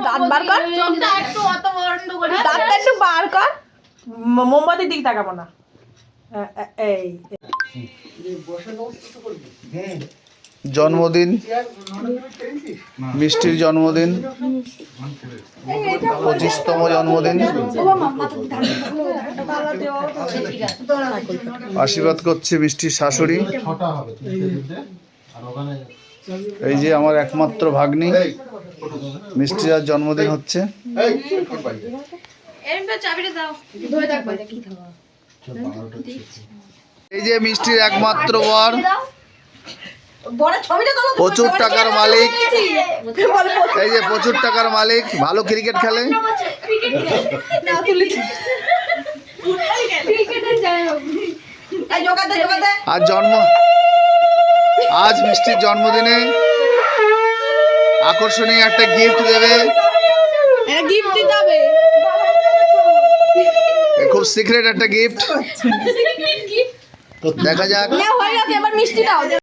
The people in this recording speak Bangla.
দাঁত বার কর, দাঁতটা একটু বার কর। মোমবাতির দিক তাকাবো না। এই জন্মদিন, মিষ্টির জন্মদিন, 25তম জন্মদিন। আশীর্বাদ করছে মিষ্টির শাশুড়ি। এই যে আমার একমাত্র ভাগ্নি, মিষ্টির আজ জন্মদিন হচ্ছে। এই যে মিষ্টির একমাত্র বর, প্রচুর টাকার মালিক। এই যে প্রচুর টাকার মালিক, ভালো ক্রিকেট খেলে। আজ মিষ্টির জন্মদিনে আকর্ষণীয় একটা গিফট দেবে, খুব সিক্রেট একটা গিফট। দেখা যাক।